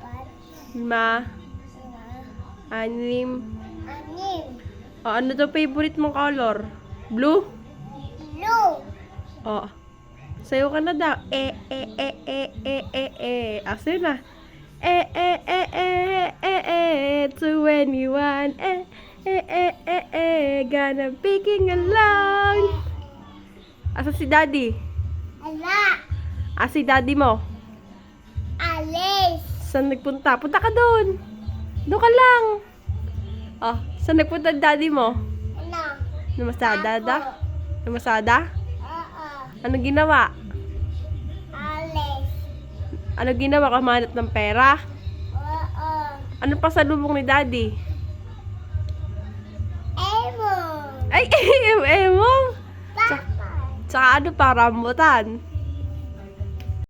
4, 5, 5, 6. 6, O, ano daw favorite mong color? Blue? blue, O. Sayo ka na daw. Aso na. 21. Gonna picking along. Asa si daddy? ala, Si daddy mo? alis, Saan nagpunta? Punta ka doon. Doon ka lang. Saan nagpunta ang daddy mo? ano, Namasada ako, da? Namasada? oo, Ano ginawa? alis, Ano ginawa? Kamanap ng pera? oo, Ano pa sa lubong ni daddy? emo, Ay, mo. papa, Tsaka ano pa, rambutan.